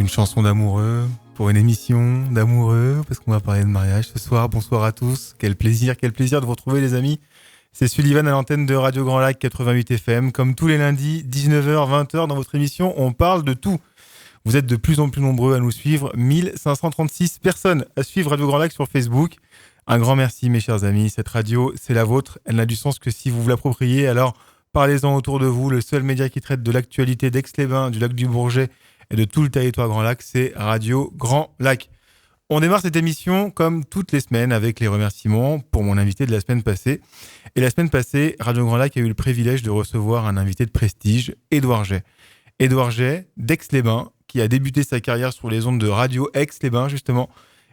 une chanson d'amoureux, pour une émission d'amoureux, parce qu'on va parler de mariage ce soir. Bonsoir à tous, quel plaisir de vous retrouver les amis. C'est Sullivan à l'antenne de Radio Grand Lac 88 FM. Comme tous les lundis, 19h, 20h, dans votre émission, on parle de tout. Vous êtes de plus en plus nombreux à nous suivre, 1536 personnes à suivre Radio Grand Lac sur Facebook. Un grand merci mes chers amis, cette radio c'est la vôtre, elle n'a du sens que si vous vous l'appropriez, alors parlez-en autour de vous. Le seul média qui traite de l'actualité d'Aix-les-Bains, du lac du Bourget et de tout le territoire Grand Lac, c'est Radio Grand Lac. On démarre cette émission comme toutes les semaines avec les remerciements pour mon invité de la semaine passée. Et la semaine passée, Radio Grand Lac a eu le privilège de recevoir un invité de prestige, Édouard Jay. Édouard Jay, d'Aix-les-Bains, qui a débuté sa carrière sur les ondes de Radio Aix-les-Bains, justement,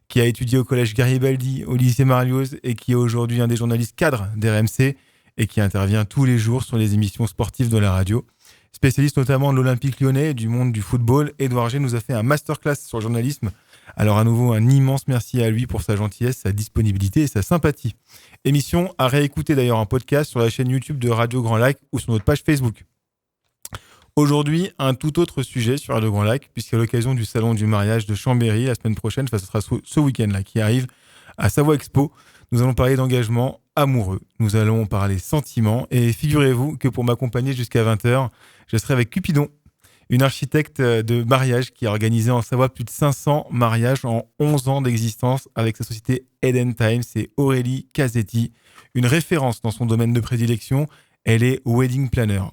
qui a étudié au collège Garibaldi, au lycée Marlioz, et qui est aujourd'hui un des journalistes cadres d'RMC, et qui intervient tous les jours sur les émissions sportives de la radio. Spécialiste notamment de l'Olympique lyonnais et du monde du football, Édouard Jay nous a fait un masterclass sur le journalisme. Alors à nouveau, un immense merci à lui pour sa gentillesse, sa disponibilité et sa sympathie. Émission à réécouter d'ailleurs en podcast sur la chaîne YouTube de Radio Grand Lac ou sur notre page Facebook. Aujourd'hui, un tout autre sujet sur Radio Grand Lac, puisqu'à l'occasion du salon du mariage de Chambéry, la semaine prochaine, ce sera ce week-end-là qui arrive, à Savoie Expo, nous allons parler d'engagement amoureux. Nous allons parler sentiments et figurez-vous que pour m'accompagner jusqu'à 20h, je serai avec Cupidon, une architecte de mariage qui a organisé en Savoie plus de 500 mariages en 11 ans d'existence avec sa société Eden Time. C'est Aurélie Casetti, une référence dans son domaine de prédilection. Elle est wedding planner,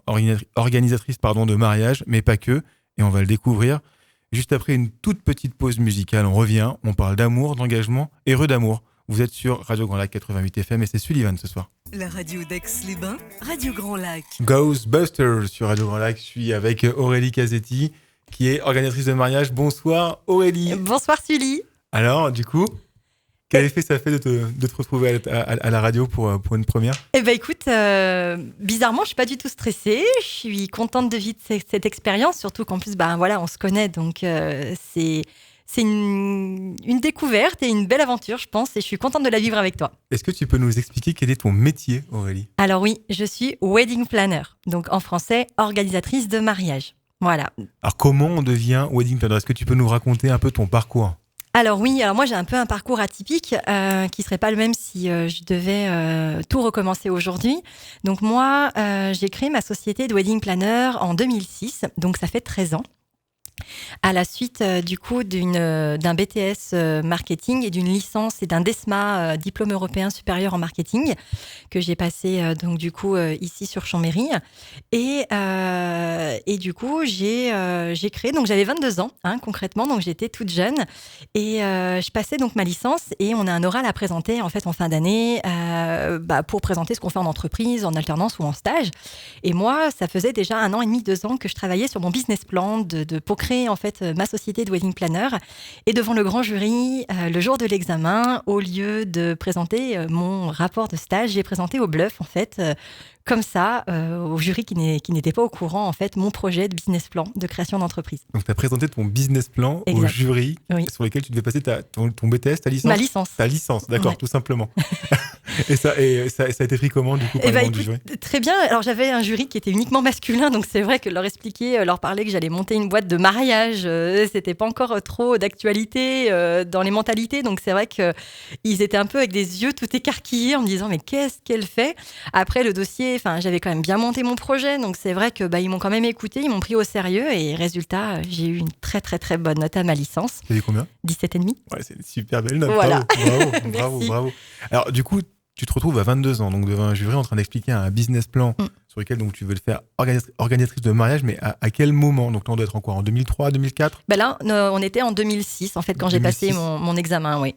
organisatrice de mariage, mais pas que, et on va le découvrir. Juste après une toute petite pause musicale, on revient, on parle d'amour, d'engagement, heureux d'amour. Vous êtes sur Radio Grand Lac 88 FM et c'est Sullivan ce soir. La radio d'Aix-les-Bains, Radio Grand Lac. Ghostbusters sur Radio Grand Lac. Je suis avec Aurélie Casetti, qui est organisatrice de mariage. Bonsoir Aurélie. Bonsoir Sully. Alors, du coup, quel effet ça fait de te retrouver à la radio pour une première ? Eh ben écoute, bizarrement, je suis pas du tout stressée. Je suis contente de vivre cette expérience, surtout qu'en plus, on se connaît, donc c'est une découverte et une belle aventure, je pense, et je suis contente de la vivre avec toi. Est-ce que tu peux nous expliquer quel est ton métier, Aurélie ? Alors oui, je suis wedding planner, donc en français, organisatrice de mariage. Voilà. Alors comment on devient wedding planner ? Est-ce que tu peux nous raconter un peu ton parcours ? Alors moi j'ai un peu un parcours atypique qui serait pas le même si je devais tout recommencer aujourd'hui. Donc moi j'ai créé ma société de wedding planner en 2006, donc ça fait 13 ans. À la suite du coup d'un BTS marketing et d'une licence et d'un DESMA diplôme européen supérieur en marketing que j'ai passé donc du coup ici sur Chambéry et du coup j'ai créé, donc j'avais 22 ans concrètement, donc j'étais toute jeune et je passais donc ma licence et on a un oral à présenter en fait en fin d'année pour présenter ce qu'on fait en entreprise, en alternance ou en stage. Et moi ça faisait déjà 1 an et demi, 2 ans que je travaillais sur mon business plan pour créer en fait ma société de wedding planner, et devant le grand jury le jour de l'examen, au lieu de présenter mon rapport de stage, j'ai présenté au bluff en fait comme ça au jury qui n'était pas au courant en fait mon projet de business plan de création d'entreprise. Donc tu as présenté ton business plan au jury sur lequel tu devais passer ton BTS, ta licence. Ma licence. Ta licence, d'accord, tout simplement. Et ça a été pris comment du coup par le monde du jury ? Très bien. Alors j'avais un jury qui était uniquement masculin, donc c'est vrai que leur expliquer, leur parler que j'allais monter une boîte de mariage, c'était pas encore trop d'actualité dans les mentalités. Donc c'est vrai que ils étaient un peu avec des yeux tout écarquillés en me disant mais qu'est-ce qu'elle fait ? Après le dossier, j'avais quand même bien monté mon projet, donc c'est vrai que ils m'ont quand même écouté, ils m'ont pris au sérieux et résultat, j'ai eu une très très très bonne note à ma licence. T'as eu combien ? 17,5. Ouais, c'est une super belle note. Voilà. Bravo. Alors du coup, tu te retrouves à 22 ans, donc devant un jury en train d'expliquer un business plan sur lequel donc, tu veux le faire organisatrice de mariage, mais à quel moment ? Donc là, on doit être en quoi ? En 2003, 2004 ? Là, on était en 2006, en fait, quand 2006. J'ai passé mon examen, oui.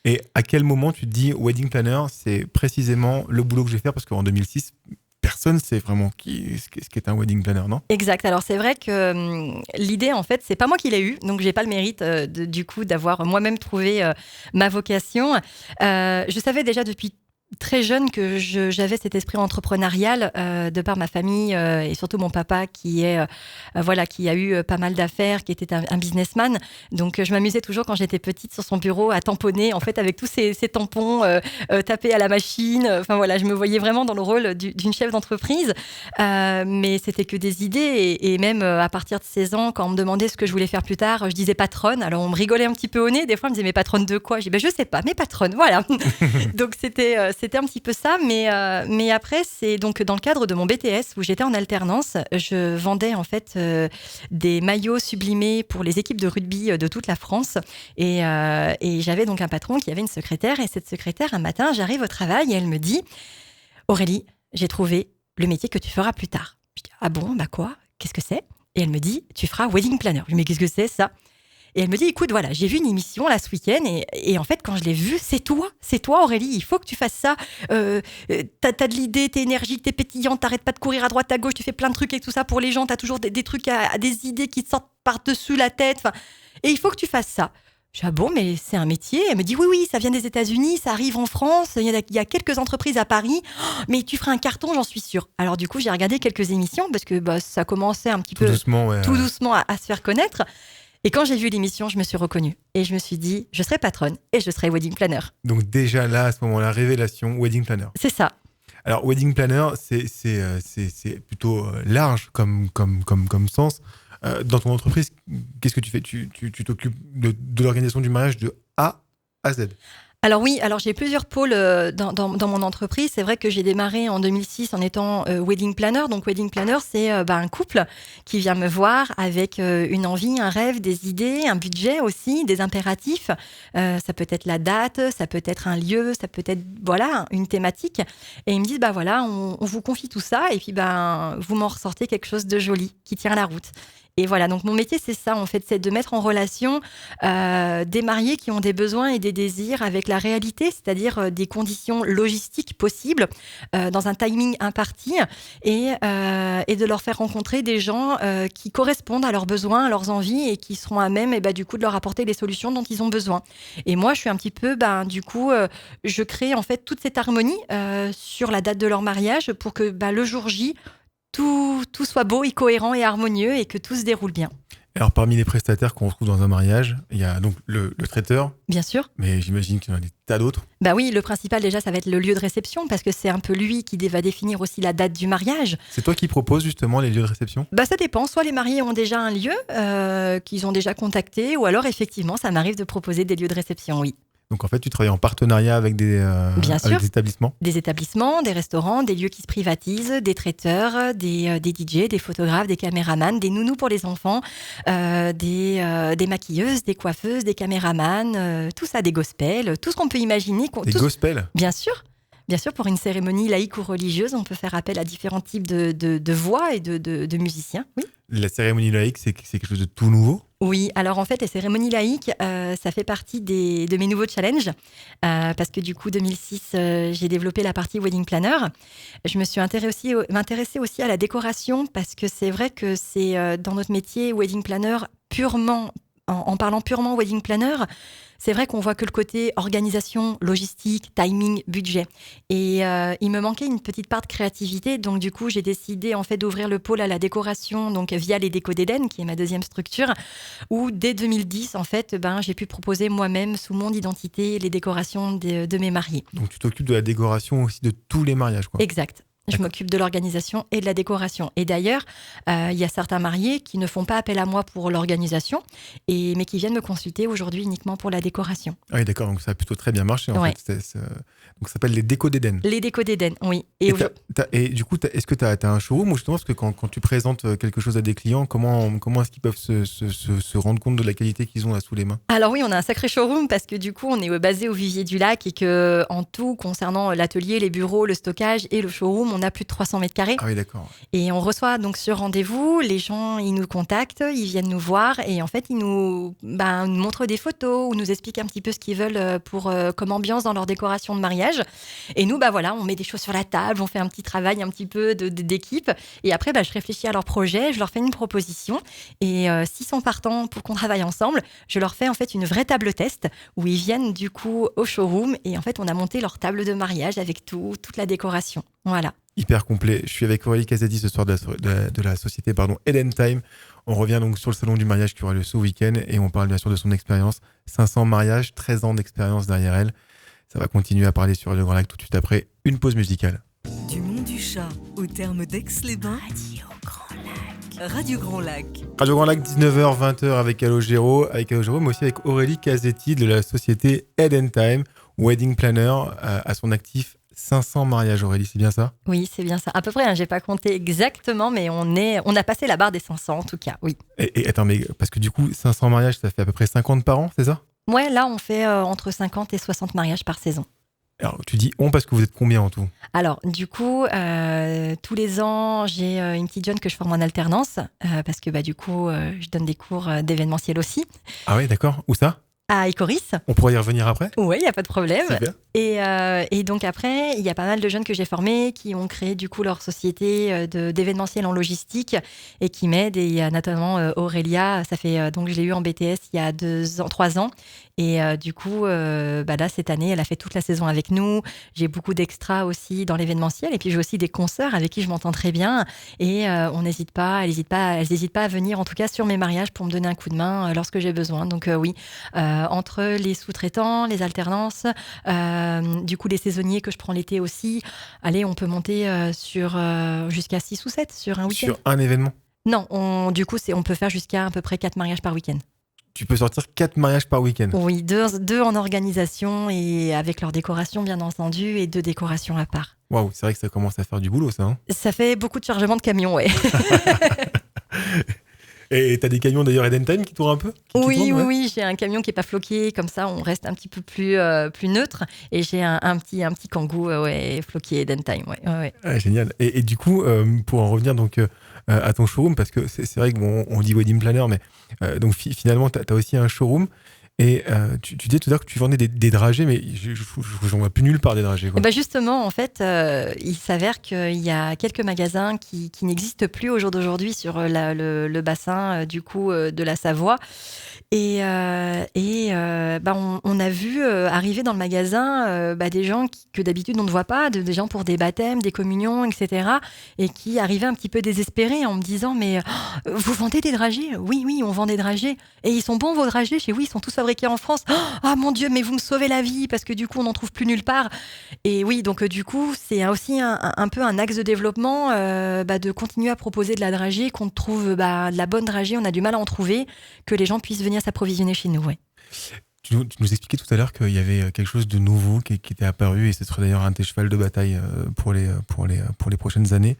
Et à quel moment tu te dis wedding planner, c'est précisément le boulot que je vais faire ? Parce qu'en 2006, personne ne sait vraiment ce qu'est un wedding planner, non ? Exact. Alors c'est vrai que l'idée, en fait, c'est pas moi qui l'ai eue, donc j'ai pas le mérite du coup d'avoir moi-même trouvé ma vocation. Je savais déjà depuis très jeune que j'avais cet esprit entrepreneurial de par ma famille et surtout mon papa qui est qui a eu pas mal d'affaires, qui était un businessman. Donc je m'amusais toujours quand j'étais petite sur son bureau à tamponner en fait avec tous ces tampons tapés à la machine. Enfin voilà, je me voyais vraiment dans le rôle d'une chef d'entreprise. Mais c'était que des idées et même à partir de 16 ans, quand on me demandait ce que je voulais faire plus tard, je disais patronne. Alors on me rigolait un petit peu au nez. Des fois, on me disait mais patronne de quoi? Je dis je sais pas, mais patronne. Voilà. Donc c'était un petit peu ça, mais après c'est donc dans le cadre de mon BTS où j'étais en alternance, je vendais en fait des maillots sublimés pour les équipes de rugby de toute la France et j'avais donc un patron qui avait une secrétaire et cette secrétaire un matin j'arrive au travail et elle me dit Aurélie, j'ai trouvé le métier que tu feras plus tard. Je dis ah bon, bah quoi, qu'est-ce que c'est? Et elle me dit tu feras wedding planner. Je dis mais qu'est-ce que c'est ça? Et elle me dit, écoute, voilà, j'ai vu une émission là ce week-end et en fait, quand je l'ai vue, c'est toi Aurélie, il faut que tu fasses ça. T'as de l'idée, t'es énergique, t'es pétillante, t'arrêtes pas de courir à droite, à gauche, tu fais plein de trucs et tout ça pour les gens, t'as toujours des trucs, des idées qui te sortent par-dessus la tête. Et il faut que tu fasses ça. Je dis, ah bon, mais c'est un métier? Elle me dit, oui, ça vient des États-Unis, ça arrive en France, il y a quelques entreprises à Paris, mais tu feras un carton, j'en suis sûre. Alors du coup, j'ai regardé quelques émissions parce que ça commençait un petit peu tout doucement à se faire connaître. Et quand j'ai vu l'émission, je me suis reconnue. Et je me suis dit, je serai patronne et je serai wedding planner. Donc déjà là, à ce moment-là, révélation, wedding planner. C'est ça. Alors, wedding planner, c'est plutôt large comme sens. Dans ton entreprise, qu'est-ce que tu fais? Tu t'occupes de l'organisation du mariage de A à Z. Alors oui, j'ai plusieurs pôles dans mon entreprise. C'est vrai que j'ai démarré en 2006 en étant wedding planner. Donc wedding planner, c'est un couple qui vient me voir avec une envie, un rêve, des idées, un budget aussi, des impératifs. Ça peut être la date, ça peut être un lieu, ça peut être une thématique. Et ils me disent on vous confie tout ça et puis vous m'en ressortez quelque chose de joli qui tient la route. Et voilà, donc mon métier, c'est ça, en fait, c'est de mettre en relation des mariés qui ont des besoins et des désirs avec la réalité, c'est-à-dire des conditions logistiques possibles, dans un timing imparti, et de leur faire rencontrer des gens qui correspondent à leurs besoins, à leurs envies, et qui seront à même, du coup, de leur apporter les solutions dont ils ont besoin. Et moi, je suis un petit peu, je crée, en fait, toute cette harmonie sur la date de leur mariage pour que le jour J, tout soit beau et cohérent et harmonieux et que tout se déroule bien. Alors, parmi les prestataires qu'on retrouve dans un mariage, il y a donc le traiteur. Bien sûr. Mais j'imagine qu'il y en a des tas d'autres. Oui, le principal déjà, ça va être le lieu de réception parce que c'est un peu lui qui va définir aussi la date du mariage. C'est toi qui proposes justement les lieux de réception? Ça dépend. Soit les mariés ont déjà un lieu qu'ils ont déjà contacté ou alors effectivement, ça m'arrive de proposer des lieux de réception, oui. Donc en fait, tu travailles en partenariat avec des établissements? Des établissements, des restaurants, des lieux qui se privatisent, des traiteurs, des DJ, des photographes, des caméramans, des nounous pour les enfants, des maquilleuses, des coiffeuses, des caméramans, tout ça, des gospels, tout ce qu'on peut imaginer. Gospels? Bien sûr. Bien sûr, pour une cérémonie laïque ou religieuse, on peut faire appel à différents types de voix et de musiciens. Oui. La cérémonie laïque, c'est quelque chose de tout nouveau? Oui, alors en fait, les cérémonies laïques, ça fait partie de mes nouveaux challenges. Parce que du coup, 2006, j'ai développé la partie wedding planner. Je me suis intéressée aussi à la décoration parce que c'est vrai que c'est dans notre métier wedding planner purement, en parlant purement wedding planner, c'est vrai qu'on voit que le côté organisation, logistique, timing, budget. Et il me manquait une petite part de créativité. Donc du coup, j'ai décidé en fait d'ouvrir le pôle à la décoration, donc via les Décos d'Éden, qui est ma deuxième structure, où dès 2010, en fait, j'ai pu proposer moi-même sous mon identité les décorations de mes mariés. Donc tu t'occupes de la décoration aussi de tous les mariages, quoi. Exact. Je m'occupe de l'organisation et de la décoration. Et d'ailleurs, il y a certains mariés qui ne font pas appel à moi pour l'organisation, mais qui viennent me consulter aujourd'hui uniquement pour la décoration. Ah oui, d'accord. Donc ça a plutôt très bien marché, en fait. Donc ça s'appelle les Décos d'Éden. Les Décos d'Éden, oui. Et du coup, est-ce que tu as un showroom ou justement, parce que quand tu présentes quelque chose à des clients, comment est-ce qu'ils peuvent se rendre compte de la qualité qu'ils ont là sous les mains? Alors oui, on a un sacré showroom parce que du coup, on est basé au Vivier du Lac et que en tout, concernant l'atelier, les bureaux, le stockage et le showroom, on a plus de 300 mètres carrés. Ah oui, d'accord. Et on reçoit donc sur rendez-vous, les gens, ils nous contactent, ils viennent nous voir et en fait, ils nous montrent des photos ou nous expliquent un petit peu ce qu'ils veulent comme ambiance dans leur décoration de mariage. Et nous, voilà, on met des choses sur la table, on fait un petit travail un petit peu d'équipe. Et après, je réfléchis à leur projet, je leur fais une proposition. Et s'ils sont partants pour qu'on travaille ensemble, je leur fais en fait une vraie table test où ils viennent du coup au showroom et en fait, on a monté leur table de mariage avec toute la décoration. Voilà. Hyper complet. Je suis avec Aurélie Casetti ce soir de la société Eden Time. On revient donc sur le salon du mariage qui aura lieu ce week-end et on parle bien sûr de son expérience. 500 mariages, 13 ans d'expérience derrière elle. Ça va continuer à parler sur Radio Grand Lac tout de suite après une pause musicale. Du Mont du Chat au terme d'Aix-les-Bains. Radio Grand Lac. Radio Grand Lac. Radio Grand Lac, 19h, 20h avec Calogero, mais aussi avec Aurélie Casetti de la société Eden Time, wedding planner, à son actif 500 mariages. Aurélie, c'est bien ça? Oui, c'est bien ça. À peu près, hein, j'ai pas compté exactement, mais on a passé la barre des 500 en tout cas, oui. Et attends, mais parce que du coup, 500 mariages, ça fait à peu près 50 par an, c'est ça? Ouais, là, on fait entre 50 et 60 mariages par saison. Alors, tu dis on parce que vous êtes combien en tout? Alors, du coup, tous les ans, j'ai une petite jeune que je forme en alternance parce que du coup, je donne des cours d'événementiel aussi. Ah oui, d'accord. Où ça? À Icoris. On pourrait y revenir après? Oui, il n'y a pas de problème. Super. Et donc après, il y a pas mal de jeunes que j'ai formés qui ont créé du coup leur société d'événementiel en logistique et qui m'aident. Et il y a notamment Aurélia, ça fait donc je l'ai eu en BTS il y a 3 ans. Et du coup, là, cette année, elle a fait toute la saison avec nous. J'ai beaucoup d'extras aussi dans l'événementiel. Et puis, j'ai aussi des consoeurs avec qui je m'entends très bien. Et elles n'hésitent pas à venir, en tout cas, sur mes mariages pour me donner un coup de main lorsque j'ai besoin. Donc, oui, entre les sous-traitants, les alternances, du coup, les saisonniers que je prends l'été aussi, allez, on peut monter sur jusqu'à 6 ou 7 sur un week-end. Sur un événement? Non, on peut faire jusqu'à à peu près 4 mariages par week-end. Tu peux sortir 4 mariages par week-end? Oui, deux en organisation et avec leur décoration bien entendu et 2 décorations à part. Waouh, c'est vrai que ça commence à faire du boulot ça. Hein. Ça fait beaucoup de chargement de camions, ouais. Et t'as des camions d'ailleurs Eden Time qui tournent un peu? Oui, j'ai un camion qui est pas floqué, comme ça on reste un petit peu plus neutre. Et j'ai un petit Kangoo floqué Eden Time, ouais. Ah, génial. Et du coup, pour en revenir donc à ton showroom, parce que c'est vrai qu'on dit wedding planner, mais donc finalement t'as aussi un showroom. Et tu disais tout à l'heure que tu vendais des dragées, mais je n'en vois plus nulle part des dragées. Quoi. Et justement, en fait, il s'avère qu'il y a quelques magasins qui n'existent plus au jour d'aujourd'hui sur le bassin du coup de la Savoie. Et on a vu arriver dans le magasin des gens que d'habitude on ne voit pas, des gens pour des baptêmes, des communions, etc. Et qui arrivaient un petit peu désespérés en me disant mais vous vendez des dragées? Oui, on vend des dragées. Et ils sont bons vos dragées? Chez oui, ils sont tous fabriqués en France. Ah mon Dieu, mais vous me sauvez la vie parce que du coup on n'en trouve plus nulle part. Et oui, donc du coup c'est aussi un peu un axe de développement de continuer à proposer de la dragée, qu'on trouve de la bonne dragée, on a du mal à en trouver, que les gens puissent venir s'approvisionner chez nous. Ouais. Tu nous expliquais tout à l'heure qu'il y avait quelque chose de nouveau qui était apparu et ce serait d'ailleurs un de tes chevals de bataille pour les prochaines années.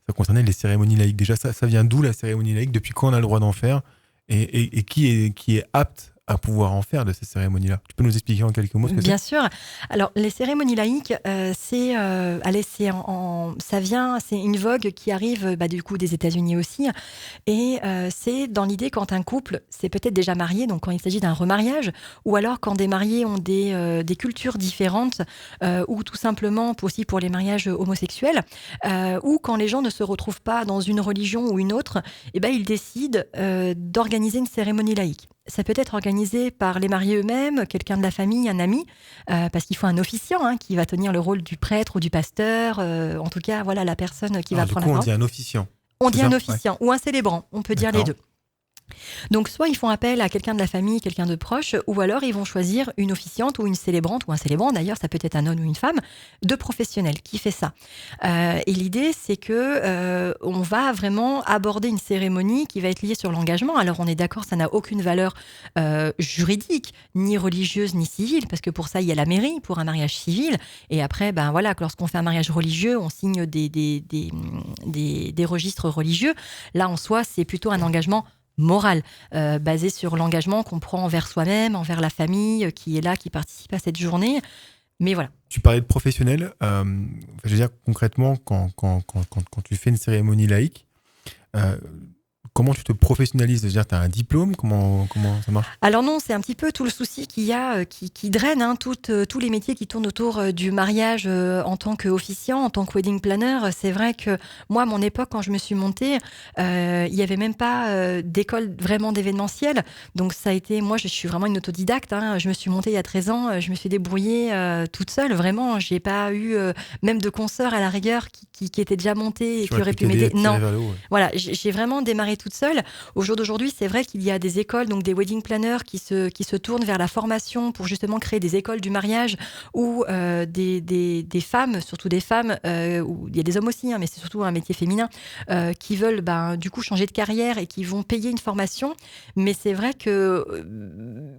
Ça concernait les cérémonies laïques. Déjà, ça vient d'où la cérémonie laïque? Depuis quand on a le droit d'en faire? Et qui est apte à pouvoir en faire de ces cérémonies-là? Tu peux nous expliquer en quelques mots ce que c'est? Bien sûr. Alors, les cérémonies laïques, c'est une vogue qui arrive du coup des États-Unis aussi. Et c'est dans l'idée quand un couple s'est peut-être déjà marié, donc quand il s'agit d'un remariage, ou alors quand des mariés ont des cultures différentes, ou tout simplement aussi pour les mariages homosexuels, ou quand les gens ne se retrouvent pas dans une religion ou une autre, ils décident d'organiser une cérémonie laïque. Ça peut être organisé par les mariés eux-mêmes, quelqu'un de la famille, un ami, parce qu'il faut un officiant qui va tenir le rôle du prêtre ou du pasteur, en tout cas, voilà la personne qui va prendre la parole. On dit un officiant. On dit un officiant ou un célébrant, on peut dire les deux. Donc, soit ils font appel à quelqu'un de la famille, quelqu'un de proche, ou alors ils vont choisir une officiante ou une célébrante, ou un célébrant d'ailleurs, ça peut être un homme ou une femme, de professionnel qui fait ça. Et l'idée, c'est que on va vraiment aborder une cérémonie qui va être liée sur l'engagement. Alors, on est d'accord, ça n'a aucune valeur juridique, ni religieuse, ni civile, parce que pour ça, il y a la mairie, pour un mariage civil. Et après, lorsqu'on fait un mariage religieux, on signe des registres religieux. Là, en soi, c'est plutôt un engagement moral, basé sur l'engagement qu'on prend envers soi-même, envers la famille qui est là, qui participe à cette journée. Mais voilà. Tu parlais de professionnel. Je veux dire, concrètement, quand tu fais une cérémonie laïque, comment tu te professionnalises? C'est-à-dire, tu as un diplôme? Comment ça marche? Alors non, c'est un petit peu tout le souci qu'il y a, qui draine tous les métiers qui tournent autour du mariage en tant qu'officiant, en tant que wedding planner. C'est vrai que moi, à mon époque, quand je me suis montée, il n'y avait même pas d'école vraiment d'événementiel. Donc ça a été, moi, je suis vraiment une autodidacte. Je me suis montée il y a 13 ans, je me suis débrouillée toute seule. Vraiment, j'ai pas eu même de consoeurs à la rigueur qui étaient déjà montées et qui auraient pu m'aider. Non, voilà, j'ai vraiment démarré toute seule. Au jour d'aujourd'hui, c'est vrai qu'il y a des écoles, donc des wedding planners qui se tournent vers la formation pour justement créer des écoles du mariage où des femmes, surtout des femmes, où il y a des hommes aussi, mais c'est surtout un métier féminin, qui veulent du coup changer de carrière et qui vont payer une formation. Mais c'est vrai que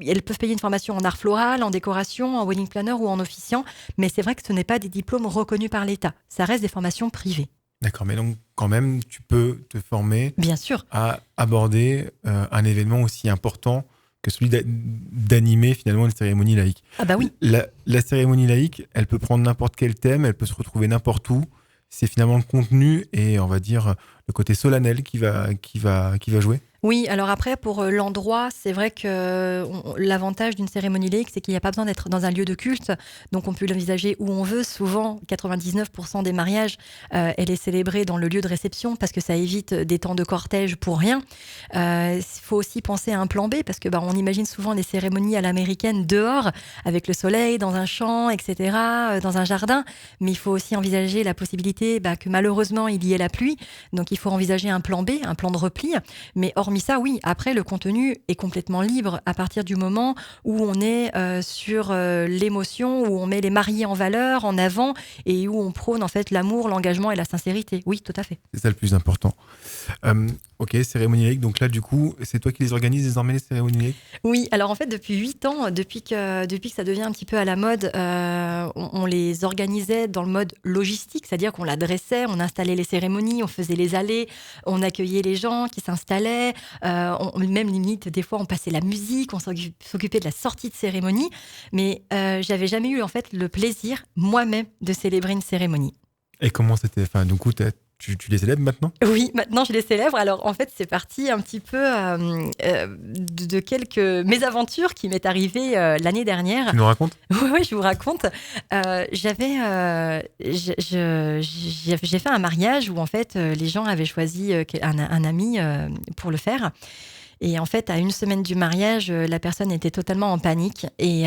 elles peuvent payer une formation en art floral, en décoration, en wedding planner ou en officiant. Mais c'est vrai que ce n'est pas des diplômes reconnus par l'État. Ça reste des formations privées. D'accord, mais donc quand même, tu peux te former Bien sûr. À aborder un événement aussi important que celui d'animer finalement une cérémonie laïque. Ah bah oui. La cérémonie laïque, elle peut prendre n'importe quel thème, elle peut se retrouver n'importe où. C'est finalement le contenu et on va dire le côté solennel qui va jouer. Oui, alors après, pour l'endroit, c'est vrai que l'avantage d'une cérémonie laïque, c'est qu'il n'y a pas besoin d'être dans un lieu de culte. Donc, on peut l'envisager où on veut. Souvent, 99% des mariages, elle est célébrée dans le lieu de réception parce que ça évite des temps de cortège pour rien. Il faut aussi penser à un plan B parce que on imagine souvent les cérémonies à l'américaine dehors, avec le soleil, dans un champ, etc., dans un jardin. Mais il faut aussi envisager la possibilité que malheureusement, il y ait la pluie. Donc, il faut envisager un plan B, un plan de repli. Mais hormis ça, oui, après, le contenu est complètement libre à partir du moment où on est sur l'émotion, où on met les mariés en valeur, en avant, et où on prône en fait l'amour, l'engagement et la sincérité. Oui, tout à fait. C'est ça le plus important. Ok, cérémonie laïque. Donc là, du coup, c'est toi qui les organises désormais, les cérémonies laïques? Oui, alors en fait, depuis 8 ans, depuis que ça devient un petit peu à la mode, on les organisait dans le mode logistique, c'est-à-dire qu'on l'adressait, on installait les cérémonies, on faisait les allées, on accueillait les gens qui s'installaient, même limite, des fois, on passait la musique, on s'occupait de la sortie de cérémonie, mais j'avais jamais eu en fait le plaisir moi-même de célébrer une cérémonie. Et comment c'était? Enfin, du coup, tu les célèbres maintenant? Oui, maintenant je les célèbre. Alors en fait, c'est parti un petit peu de quelques mésaventures qui m'est arrivée l'année dernière. Tu nous racontes? Oui, je vous raconte. J'ai fait un mariage où en fait les gens avaient choisi un ami pour le faire. Et en fait, à une semaine du mariage, la personne était totalement en panique et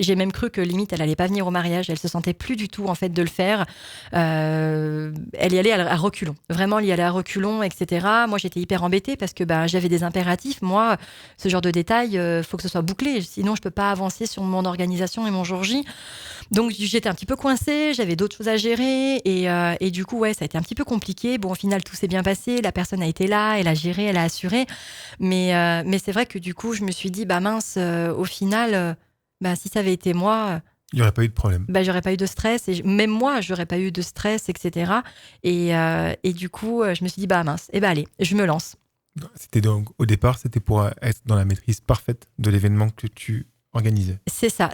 j'ai même cru que limite elle allait pas venir au mariage, elle se sentait plus du tout en fait de le faire. Elle y allait à reculons, vraiment elle y allait à reculons, etc. Moi j'étais hyper embêtée parce que j'avais des impératifs. Moi, ce genre de détails, faut que ce soit bouclé, sinon je peux pas avancer sur mon organisation et mon jour J. Donc j'étais un petit peu coincée, j'avais d'autres choses à gérer et du coup ça a été un petit peu compliqué. Bon, au final tout s'est bien passé, la personne a été là, elle a géré, elle a assuré, mais c'est vrai que du coup je me suis dit mince, au final. Si ça avait été moi, il n'y aurait pas eu de problème. J'aurais pas eu de stress. Et même moi, j'aurais pas eu de stress, etc. Et du coup, je me suis dit, mince, allez, je me lance. C'était donc, au départ, c'était pour être dans la maîtrise parfaite de l'événement que tu organisais. C'est ça.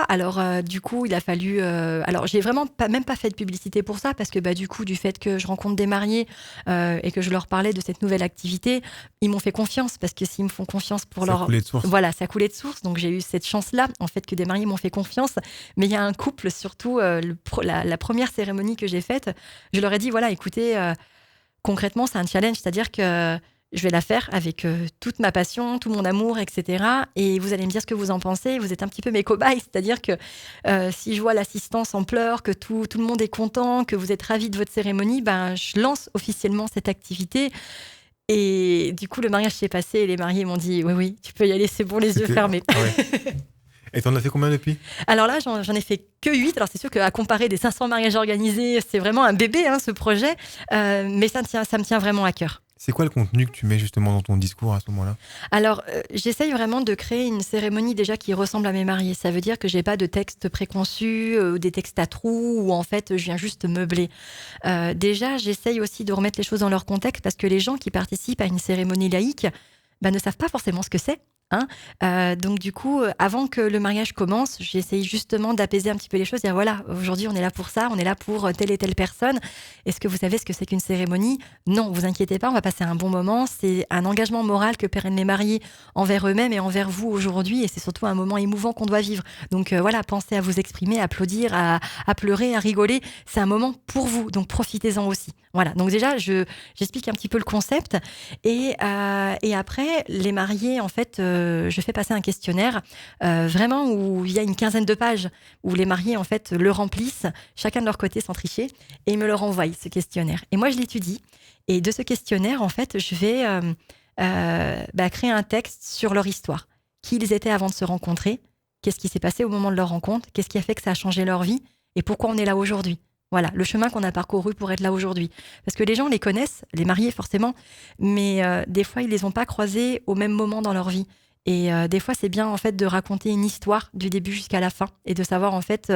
Alors, du coup, il a fallu... alors, j'ai vraiment même pas fait de publicité pour ça parce que, du coup, du fait que je rencontre des mariés et que je leur parlais de cette nouvelle activité, ils m'ont fait confiance parce que s'ils me font confiance pour leur... Ça coulait de source. Voilà, ça coulait de source. Donc, j'ai eu cette chance-là, en fait, que des mariés m'ont fait confiance. Mais il y a un couple, surtout, la première cérémonie que j'ai faite, je leur ai dit, voilà, écoutez, concrètement, c'est un challenge. C'est-à-dire que je vais la faire avec toute ma passion, tout mon amour, etc. Et vous allez me dire ce que vous en pensez. Vous êtes un petit peu mes cobayes. C'est-à-dire que si je vois l'assistance en pleurs, que tout le monde est content, que vous êtes ravis de votre cérémonie, je lance officiellement cette activité. Et du coup, le mariage s'est passé et les mariés m'ont dit « Oui, tu peux y aller, c'est bon, les yeux fermés. » Et t'en as fait combien depuis? Alors là, j'en ai fait que 8. Alors c'est sûr qu'à comparer des 500 mariages organisés, c'est vraiment un bébé, ce projet. Mais ça me tient vraiment à cœur. C'est quoi le contenu que tu mets justement dans ton discours à ce moment-là? Alors, j'essaye vraiment de créer une cérémonie déjà qui ressemble à mes mariés. Ça veut dire que j'ai pas de texte préconçu, des textes à trous, où en fait, je viens juste meubler. Déjà, j'essaye aussi de remettre les choses dans leur contexte parce que les gens qui participent à une cérémonie laïque ne savent pas forcément ce que c'est. Donc du coup, avant que le mariage commence, j'essaye justement d'apaiser un petit peu les choses, dire voilà, aujourd'hui on est là pour ça, on est là pour telle et telle personne. Est-ce que vous savez ce que c'est qu'une cérémonie ? Non, vous inquiétez pas, on va passer un bon moment. C'est un engagement moral que prennent les mariés envers eux-mêmes et envers vous aujourd'hui, et c'est surtout un moment émouvant qu'on doit vivre. Donc voilà, pensez à vous exprimer, à applaudir, à pleurer, à rigoler. C'est un moment pour vous, donc profitez-en aussi. Voilà, donc déjà, j'explique un petit peu le concept. Et après, les mariés, en fait, je fais passer un questionnaire, vraiment où il y a une quinzaine de pages, où les mariés, en fait, le remplissent, chacun de leur côté sans tricher, et ils me le renvoient, ce questionnaire. Et moi, je l'étudie. Et de ce questionnaire, en fait, je vais créer un texte sur leur histoire. Qui ils étaient avant de se rencontrer, qu'est-ce qui s'est passé au moment de leur rencontre, qu'est-ce qui a fait que ça a changé leur vie, et pourquoi on est là aujourd'hui. Voilà, le chemin qu'on a parcouru pour être là aujourd'hui. Parce que les gens les connaissent, les mariés forcément, mais des fois, ils les ont pas croisés au même moment dans leur vie. Et des fois, c'est bien en fait de raconter une histoire du début jusqu'à la fin et de savoir en fait,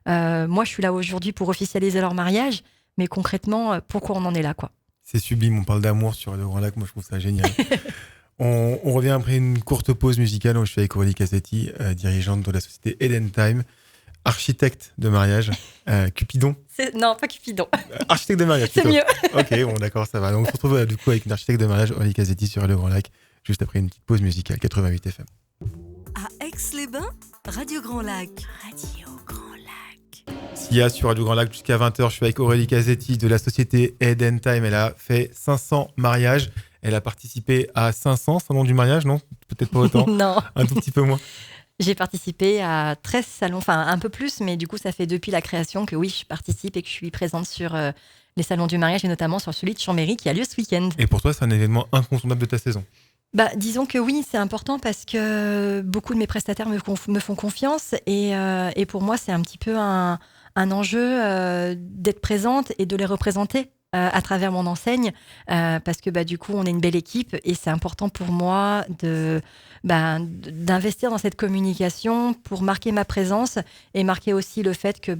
moi, je suis là aujourd'hui pour officialiser leur mariage, mais concrètement, pourquoi on en est là, quoi. C'est sublime, on parle d'amour sur le Grand Lac, moi je trouve ça génial. On revient après une courte pause musicale où je suis avec Aurélie Cassetti, dirigeante de la société Eden Time, architecte de mariage, Cupidon. Non, pas Cupidon. Architecte de mariage. C'est plutôt. mieux. Ok, bon d'accord, ça va. Donc on se retrouve du coup avec une architecte de mariage, Aurélie Cassetti sur le Grand Lac, juste après une petite pause musicale, 88 FM. À Aix-les-Bains, Radio Grand Lac. Radio Grand Lac. SIA sur Radio Grand Lac jusqu'à 20h. Je suis avec Aurélie Cassetti de la société Eden Time. Elle a fait 500 mariages. Elle a participé à 500 salons du mariage, non ? Peut-être pas autant. Non. Un tout petit peu moins. J'ai participé à 13 salons, enfin un peu plus, mais du coup, ça fait depuis la création que oui, je participe et que je suis présente sur les salons du mariage et notamment sur celui de Chambéry qui a lieu ce week-end. Et pour toi, c'est un événement incontournable de ta saison ? Disons que oui, c'est important parce que beaucoup de mes prestataires me font confiance et pour moi, c'est un petit peu un enjeu d'être présente et de les représenter à travers mon enseigne parce que du coup, on est une belle équipe et c'est important pour moi d'investir dans cette communication pour marquer ma présence et marquer aussi le fait que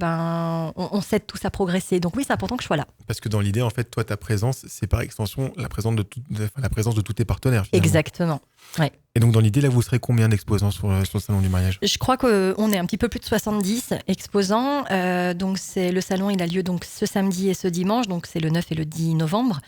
on s'aide tous à progresser. Donc oui, c'est important que je sois là. Parce que dans l'idée, en fait, toi, ta présence, c'est par extension la présence de tous tes partenaires. Finalement. Exactement. Ouais. Et donc, dans l'idée, là, vous serez combien d'exposants sur le salon du mariage ? Je crois qu'on est un petit peu plus de 70 exposants. Donc, le salon, il a lieu donc ce samedi et ce dimanche. Donc, c'est le 9 et le 10 novembre.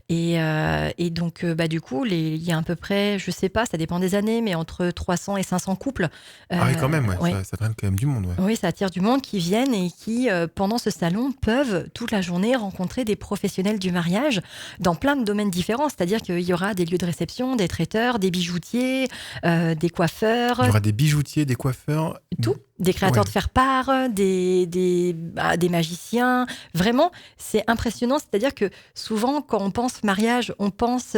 Et donc, du coup, il y a à peu près, je sais pas, ça dépend des années, mais entre 300 et 500 couples. Ah oui, quand même, ouais. Ouais. Ça traîne quand même du monde. Ouais. Oui, ça attire du monde qui viennent et qui, pendant ce salon, peuvent toute la journée rencontrer des professionnels du mariage dans plein de domaines différents. C'est-à-dire qu'il y aura des lieux de réception, des traiteurs, des bijoutiers, des coiffeurs. Il y aura des bijoutiers, des coiffeurs. Tout. Des créateurs de faire-part, des magiciens. Vraiment, c'est impressionnant. C'est-à-dire que souvent, quand on pense mariage, on pense...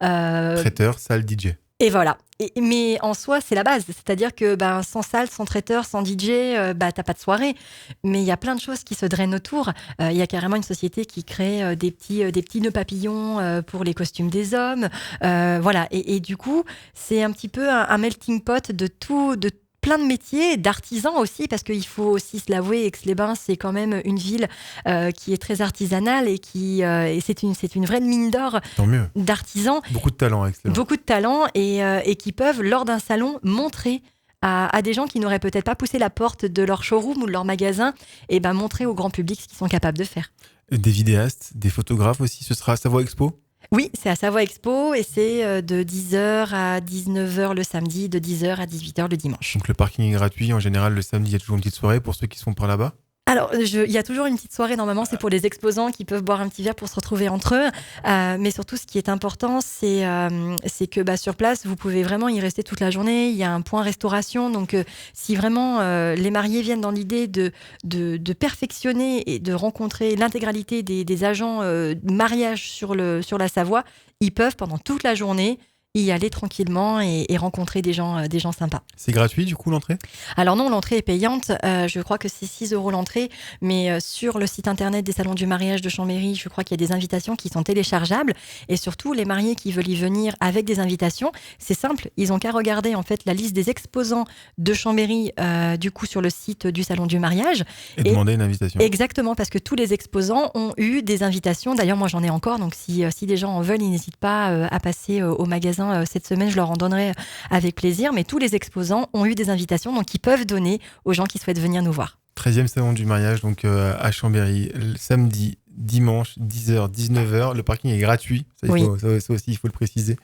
Traiteur, salle, DJ. Et voilà. Mais en soi, c'est la base. C'est-à-dire que sans salle, sans traiteur, sans DJ, t'as pas de soirée. Mais il y a plein de choses qui se drainent autour. Il y a carrément une société qui crée des petits nœuds papillons pour les costumes des hommes. Voilà. Et du coup, c'est un petit peu un melting pot de tout, de plein de métiers, d'artisans aussi, parce qu'il faut aussi se l'avouer, Aix-les-Bains, c'est quand même une ville qui est très artisanale et c'est une vraie mine d'or d'artisans. Beaucoup de talent, Aix-les-Bains. Beaucoup de talent et qui peuvent, lors d'un salon, montrer à des gens qui n'auraient peut-être pas poussé la porte de leur showroom ou de leur magasin, et montrer au grand public ce qu'ils sont capables de faire. Des vidéastes, des photographes aussi, ce sera à Savoie Expo ? Oui, c'est à Savoie Expo et c'est de 10h à 19h le samedi, de 10h à 18h le dimanche. Donc le parking est gratuit. En général, le samedi, il y a toujours une petite soirée pour ceux qui sont par là-bas ? Alors, il y a toujours une petite soirée, normalement, c'est pour les exposants qui peuvent boire un petit verre pour se retrouver entre eux. Mais surtout, ce qui est important, c'est que sur place, vous pouvez vraiment y rester toute la journée. Il y a un point restauration. Donc, si vraiment les mariés viennent dans l'idée de perfectionner et de rencontrer l'intégralité des agents mariage sur la Savoie, ils peuvent, pendant toute la journée, y aller tranquillement et rencontrer des gens sympas. C'est gratuit du coup l'entrée ? Alors non, l'entrée est payante. Je crois que c'est 6 € l'entrée, mais sur le site internet des salons du mariage de Chambéry, je crois qu'il y a des invitations qui sont téléchargeables. Et surtout, les mariés qui veulent y venir avec des invitations, c'est simple, ils ont qu'à regarder en fait la liste des exposants de Chambéry du coup sur le site du salon du mariage. Et demander une invitation. Exactement, parce que tous les exposants ont eu des invitations. D'ailleurs, moi j'en ai encore, donc si des gens en veulent, ils n'hésitent pas à passer au magasin hein, cette semaine, je leur en donnerai avec plaisir. Mais tous les exposants ont eu des invitations, donc ils peuvent donner aux gens qui souhaitent venir nous voir. 13e salon du mariage, donc à Chambéry, samedi, dimanche, 10h, 19h. Le parking est gratuit, ça aussi, il faut le préciser.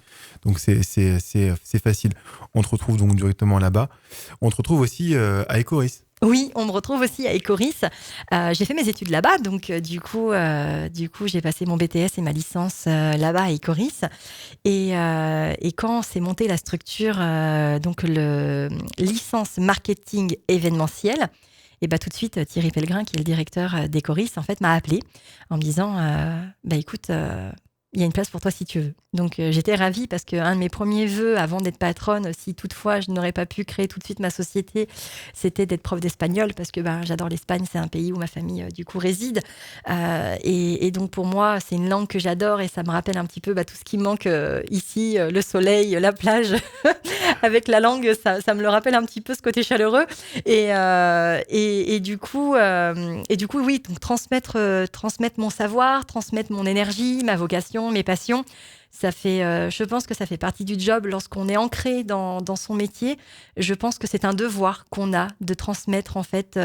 Donc c'est facile. On te retrouve donc directement là-bas. On te retrouve aussi à Écoris. Oui, on me retrouve aussi à Écoris. J'ai fait mes études là-bas, donc du coup, j'ai passé mon BTS et ma licence là-bas à Écoris. Et quand s'est montée la structure, donc le licence marketing événementiel, et tout de suite Thierry Pellegrin, qui est le directeur d'Écoris, en fait, m'a appelé en me disant, écoute, il y a une place pour toi si tu veux. Donc j'étais ravie parce qu'un de mes premiers vœux avant d'être patronne, si toutefois je n'aurais pas pu créer tout de suite ma société, c'était d'être prof d'espagnol parce que j'adore l'Espagne, c'est un pays où ma famille du coup réside. Et donc pour moi, c'est une langue que j'adore et ça me rappelle un petit peu tout ce qui me manque ici, le soleil, la plage. Avec la langue, ça me le rappelle un petit peu ce côté chaleureux. Et du coup, oui, donc transmettre mon savoir, transmettre mon énergie, ma vocation, mes passions. Ça fait, je pense que ça fait partie du job lorsqu'on est ancré dans son métier. Je pense que c'est un devoir qu'on a de transmettre en fait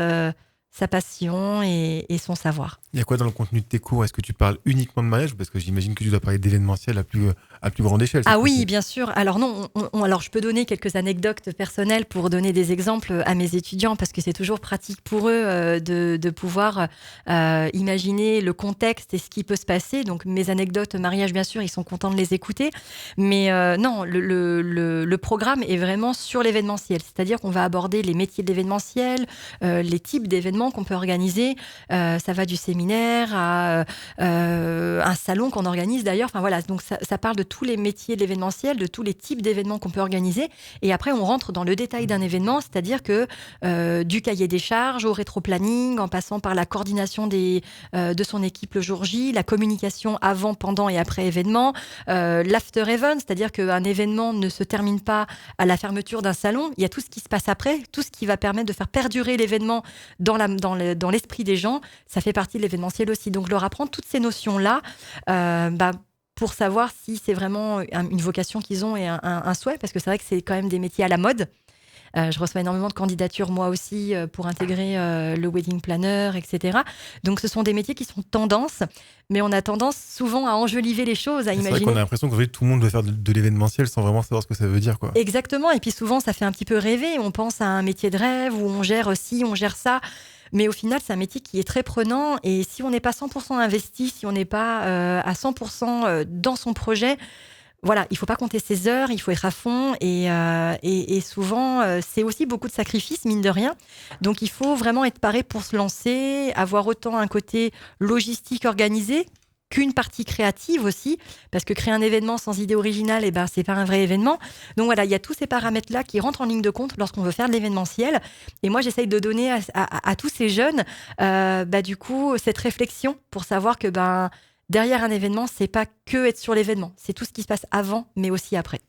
sa passion et son savoir. Il y a quoi dans le contenu de tes cours ? Est-ce que tu parles uniquement de mariage ? Parce que j'imagine que tu dois parler d'événementiel à plus grande échelle. Ah oui, bien sûr. Alors non, alors je peux donner quelques anecdotes personnelles pour donner des exemples à mes étudiants parce que c'est toujours pratique pour eux de pouvoir imaginer le contexte et ce qui peut se passer. Donc mes anecdotes mariage, bien sûr, ils sont contents de les écouter. Mais non, le programme est vraiment sur l'événementiel. C'est-à-dire qu'on va aborder les métiers de l'événementiel, les types d'événements qu'on peut organiser. Ça va du séminaire à un salon qu'on organise d'ailleurs. Enfin voilà, donc ça parle de tous les métiers de l'événementiel, de tous les types d'événements qu'on peut organiser. Et après, on rentre dans le détail d'un événement, c'est-à-dire que du cahier des charges au rétro-planning, en passant par la coordination de son équipe le jour J, la communication avant, pendant et après événement, l'after-event, c'est-à-dire qu'un événement ne se termine pas à la fermeture d'un salon. Il y a tout ce qui se passe après, tout ce qui va permettre de faire perdurer l'événement dans l'esprit des gens. Ça fait partie de l'événementiel aussi. Donc, leur apprendre toutes ces notions-là, pour savoir si c'est vraiment une vocation qu'ils ont et un souhait, parce que c'est vrai que c'est quand même des métiers à la mode. Je reçois énormément de candidatures, moi aussi, pour intégrer le wedding planner, etc. Donc, ce sont des métiers qui sont tendance, mais on a tendance souvent à enjoliver les choses, à imaginer. C'est vrai qu'on a l'impression que tout le monde veut faire de l'événementiel sans vraiment savoir ce que ça veut dire, quoi. Exactement. Et puis souvent, ça fait un petit peu rêver. On pense à un métier de rêve où on gère ci, on gère ça. Mais au final, c'est un métier qui est très prenant. Et si on n'est pas 100% investi, si on n'est pas à 100% dans son projet, voilà, il ne faut pas compter ses heures, il faut être à fond. Et souvent, c'est aussi beaucoup de sacrifices, mine de rien. Donc, il faut vraiment être paré pour se lancer, avoir autant un côté logistique organisé qu'une partie créative aussi, parce que créer un événement sans idée originale, c'est pas un vrai événement. Donc voilà, il y a tous ces paramètres-là qui rentrent en ligne de compte lorsqu'on veut faire de l'événementiel. Et moi, j'essaye de donner à tous ces jeunes, du coup, cette réflexion pour savoir que derrière un événement, c'est pas que être sur l'événement, c'est tout ce qui se passe avant, mais aussi après.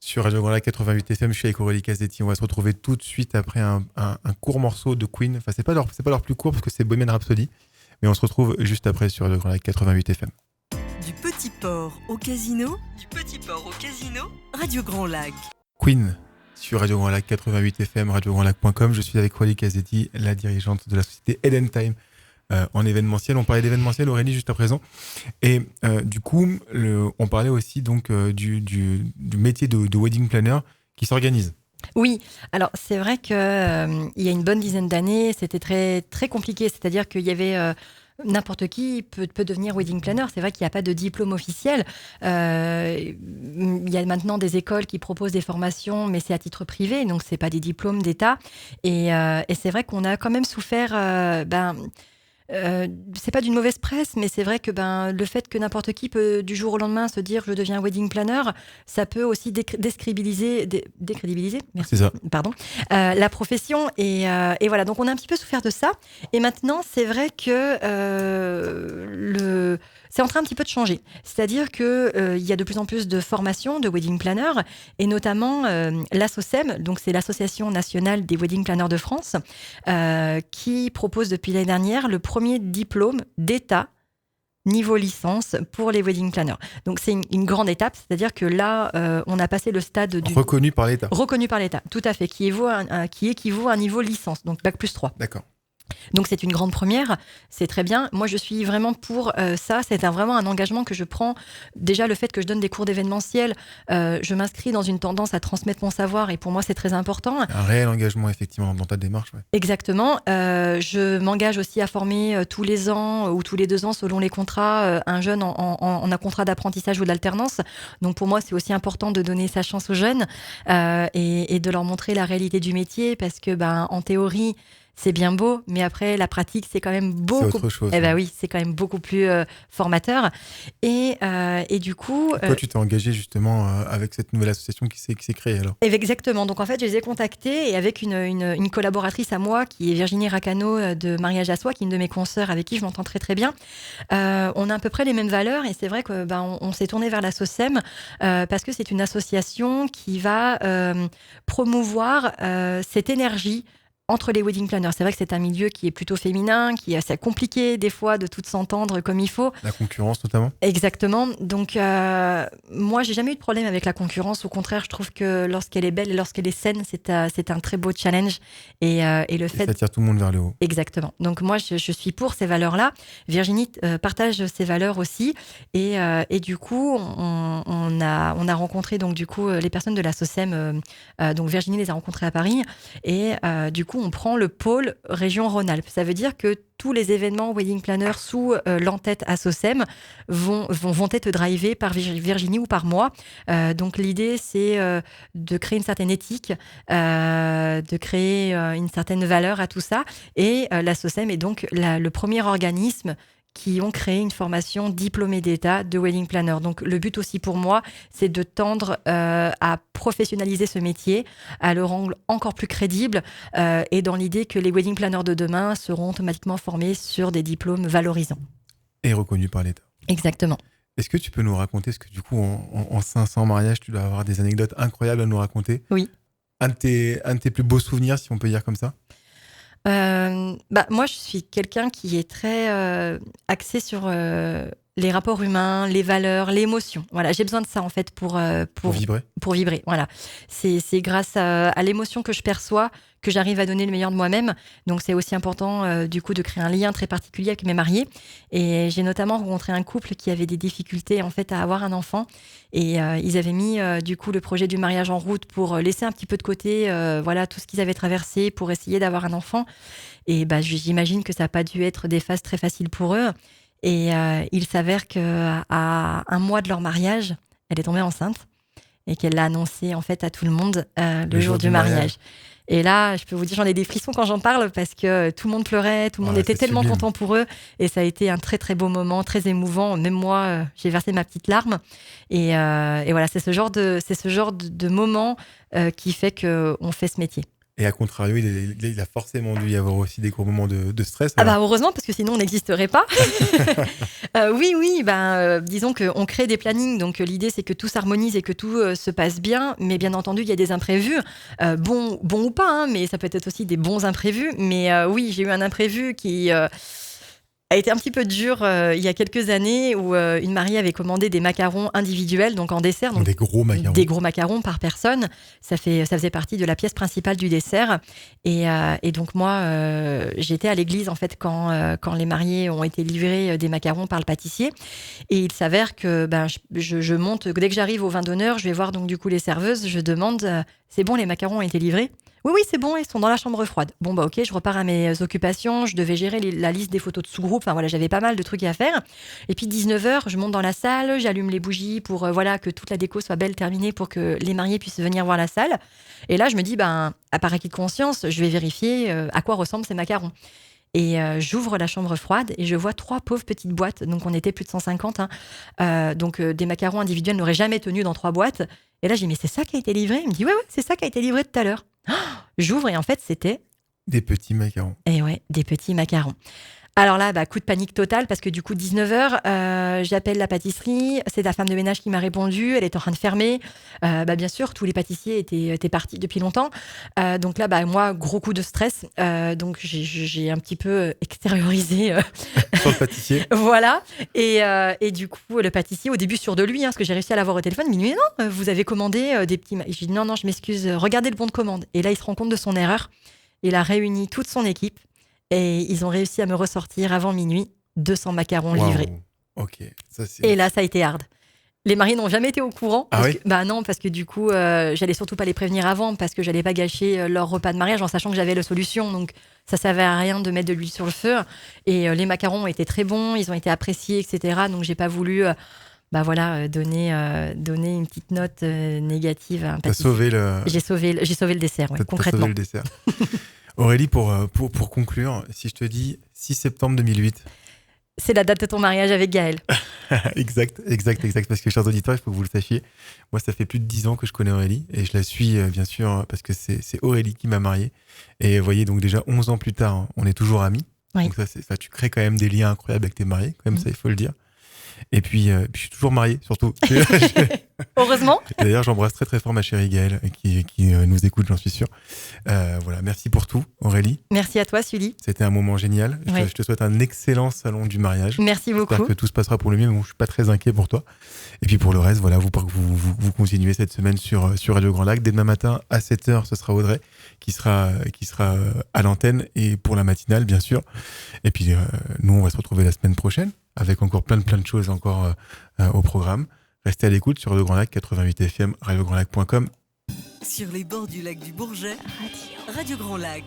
Sur Radio Grand Lac 88 FM, je suis avec Aurélie Cassetti. On va se retrouver tout de suite après un court morceau de Queen. Enfin, c'est pas leur plus court parce que c'est Bohemian Rhapsody. Mais on se retrouve juste après sur le Grand Lac 88 FM. Du Petit Port au Casino, Radio Grand Lac. Queen sur Radio Grand Lac 88 FM, radiograndlac.com. Je suis avec Aurélie Cassetti, la dirigeante de la société Eden Time en événementiel. On parlait d'événementiel, Aurélie, juste à présent. Et du coup, on parlait aussi donc du métier de wedding planner qui s'organise. Oui, alors c'est vrai qu'il y a une bonne dizaine d'années, c'était très, très compliqué. C'est-à-dire qu'il y avait n'importe qui peut devenir wedding planner. C'est vrai qu'il n'y a pas de diplôme officiel. Il y a maintenant des écoles qui proposent des formations, mais c'est à titre privé, donc c'est pas des diplômes d'État. Et c'est vrai qu'on a quand même souffert. C'est pas d'une mauvaise presse, mais c'est vrai que le fait que n'importe qui peut du jour au lendemain se dire je deviens wedding planner, ça peut aussi décrédibiliser, merci, c'est ça. Pardon, la profession et voilà. Donc on a un petit peu souffert de ça. Et maintenant, c'est vrai que c'est en train un petit peu de changer. C'est-à-dire que il y a de plus en plus de formations de wedding planner et notamment l'ASSOCEM, donc c'est l'Association nationale des wedding planners de France, qui propose depuis l'année dernière le premier diplôme d'État niveau licence pour les wedding planners. Donc c'est une grande étape, c'est-à-dire que là, on a passé le stade du... Reconnu par l'État. Reconnu par l'État, tout à fait, qui équivaut à un niveau licence, donc Bac+3. D'accord. Donc c'est une grande première, c'est très bien. Moi je suis vraiment pour ça, c'est vraiment un engagement que je prends. Déjà le fait que je donne des cours d'événementiel, je m'inscris dans une tendance à transmettre mon savoir et pour moi c'est très important. Un réel engagement effectivement dans ta démarche. Ouais. Exactement. Je m'engage aussi à former tous les ans ou tous les 2 ans selon les contrats un jeune en un contrat d'apprentissage ou d'alternance. Donc pour moi c'est aussi important de donner sa chance aux jeunes et de leur montrer la réalité du métier parce que en théorie c'est bien beau, mais après la pratique c'est quand même beaucoup. C'est autre chose. Eh ben oui, c'est quand même beaucoup plus formateur. Et du coup. Toi, tu t'es engagé justement avec cette nouvelle association qui s'est créée alors. Exactement. Donc en fait, je les ai contactés et avec une collaboratrice à moi qui est Virginie Racano de Mariage à Soi, qui est une de mes consoeurs avec qui je m'entends très très bien. On a à peu près les mêmes valeurs et c'est vrai que on s'est tourné vers la SOCEM parce que c'est une association qui va promouvoir cette énergie entre les wedding planners. C'est vrai que c'est un milieu qui est plutôt féminin, qui est assez compliqué des fois de tout s'entendre comme il faut. La concurrence notamment. Exactement. Donc moi, j'ai jamais eu de problème avec la concurrence. Au contraire, je trouve que lorsqu'elle est belle et lorsqu'elle est saine, c'est un très beau challenge. Et le fait... ça tire tout le monde vers le haut. Exactement. Donc moi, je suis pour ces valeurs-là. Virginie partage ces valeurs aussi. Et du coup, on a rencontré donc du coup les personnes de la SOCEM. Donc Virginie les a rencontrées à Paris. Et du coup, on prend le pôle région Rhône-Alpes. Ça veut dire que tous les événements wedding planner sous l'entête à SOCEM vont être drivés par Virginie ou par moi. Donc l'idée, c'est de créer une certaine éthique, de créer une certaine valeur à tout ça. Et la SOCEM est donc le premier organisme qui ont créé une formation diplômée d'État de wedding planner. Donc le but aussi pour moi, c'est de tendre à professionnaliser ce métier, à le rendre encore plus crédible et dans l'idée que les wedding planners de demain seront automatiquement formés sur des diplômes valorisants. Et reconnus par l'État. Exactement. Est-ce que tu peux nous raconter, parce que du coup en 500 mariages, tu dois avoir des anecdotes incroyables à nous raconter. Oui. Un de tes plus beaux souvenirs, si on peut dire comme ça. Moi, je suis quelqu'un qui est très axé sur les rapports humains, les valeurs, l'émotion. Voilà, j'ai besoin de ça en fait pour vibrer. Pour vibrer, voilà. C'est grâce à l'émotion que je perçois que j'arrive à donner le meilleur de moi-même. Donc c'est aussi important du coup de créer un lien très particulier avec mes mariés. Et j'ai notamment rencontré un couple qui avait des difficultés en fait à avoir un enfant. Et ils avaient mis du coup le projet du mariage en route pour laisser un petit peu de côté voilà tout ce qu'ils avaient traversé pour essayer d'avoir un enfant. Et j'imagine que ça n'a pas dû être des phases très faciles pour eux. Et il s'avère qu'à 1 mois de leur mariage, elle est tombée enceinte et qu'elle l'a annoncé en fait à tout le monde le jour du mariage. Et là, je peux vous dire, j'en ai des frissons quand j'en parle parce que tout le monde pleurait, tout le monde était tellement content pour eux. Et ça a été un très, très beau moment, très émouvant. Même moi, j'ai versé ma petite larme. Et voilà, c'est ce genre de moment qui fait qu'on fait ce métier. Et à contrario, il a forcément dû y avoir aussi des gros moments de stress. Heureusement, parce que sinon on n'existerait pas. Oui, disons qu'on crée des plannings, donc l'idée c'est que tout s'harmonise et que tout se passe bien, mais bien entendu il y a des imprévus, bons ou pas, hein, mais ça peut être aussi des bons imprévus. Mais oui, j'ai eu un imprévu qui... a été un petit peu dur il y a quelques années où une mariée avait commandé des macarons individuels, donc en dessert. Donc des gros macarons. Des gros macarons par personne. Ça faisait partie de la pièce principale du dessert. Et donc moi, j'étais à l'église en fait quand les mariés ont été livrés des macarons par le pâtissier. Et il s'avère que je monte, dès que j'arrive au vin d'honneur, je vais voir donc du coup les serveuses, je demande c'est bon, les macarons ont été livrés ? Oui, c'est bon, ils sont dans la chambre froide. Bon, ok, je repars à mes occupations. Je devais gérer la liste des photos de sous-groupe. Enfin, voilà, j'avais pas mal de trucs à faire. Et puis, 19h, je monte dans la salle, j'allume les bougies pour que toute la déco soit belle, terminée, pour que les mariés puissent venir voir la salle. Et là, je me dis, à part acquis de conscience, je vais vérifier à quoi ressemblent ces macarons. Et j'ouvre la chambre froide et je vois 3 pauvres petites boîtes. Donc, on était plus de 150. Donc, des macarons individuels n'auraient jamais tenu dans 3 boîtes. Et là, j'ai dit, mais c'est ça qui a été livré ? Il me dit, ouais, c'est ça qui a été livré tout à l'heure. J'ouvre et en fait, c'était... Des petits macarons. Et ouais, des petits macarons. Alors là, coup de panique totale parce que du coup, 19h, j'appelle la pâtisserie. C'est la femme de ménage qui m'a répondu. Elle est en train de fermer. Bien sûr, tous les pâtissiers étaient partis depuis longtemps. Donc là, moi, gros coup de stress. Donc j'ai un petit peu extériorisé. Sur le pâtissier. Voilà. Et du coup, le pâtissier, au début, sûr de lui, parce que j'ai réussi à l'avoir au téléphone, il me dit mais non, vous avez commandé des petits. Je lui dis non, je m'excuse. Regardez le bon de commande. Et là, il se rend compte de son erreur. Il a réuni toute son équipe. Et ils ont réussi à me ressortir avant minuit 200 macarons livrés. Ok, ça c'est... Et là, ça a été hard. Les maris n'ont jamais été au courant. Non, parce que du coup, j'allais surtout pas les prévenir avant parce que j'allais pas gâcher leur repas de mariage en sachant que j'avais la solution. Donc, ça servait à rien de mettre de l'huile sur le feu. Et les macarons ont été très bons, ils ont été appréciés, etc. Donc, j'ai pas voulu... donner une petite note négative à un pâtissier. J'ai sauvé le dessert, concrètement. T'as sauvé le dessert. Aurélie, pour conclure, si je te dis 6 septembre 2008. C'est la date de ton mariage avec Gaël. Exact. Parce que, chers auditeurs, il faut que vous le sachiez. Moi, ça fait plus de 10 ans que je connais Aurélie et je la suis, bien sûr, parce que c'est Aurélie qui m'a marié. Et vous voyez, donc déjà 11 ans plus tard, on est toujours amis. Oui. Donc ça, tu crées quand même des liens incroyables avec tes mariés, quand même, ça, il faut le dire. Et puis, je suis toujours marié, surtout. Heureusement. Et d'ailleurs, j'embrasse très très fort ma chérie Gaëlle qui nous écoute, j'en suis sûr. Voilà, merci pour tout, Aurélie. Merci à toi, Sully. C'était un moment génial. Ouais. Je te souhaite un excellent salon du mariage. Merci beaucoup. J'espère que tout se passera pour le mieux, mais bon, je suis pas très inquiet pour toi. Et puis pour le reste, voilà, vous continuez cette semaine sur Radio Grand Lac. Dès demain matin à 7h, ce sera Audrey qui sera à l'antenne et pour la matinale, bien sûr. Et puis nous, on va se retrouver la semaine prochaine avec encore plein de choses encore au programme. Restez à l'écoute sur Radio Grand Lac 88 FM, radiograndlac.com. Sur les bords du lac du Bourget, Radio Grand Lac.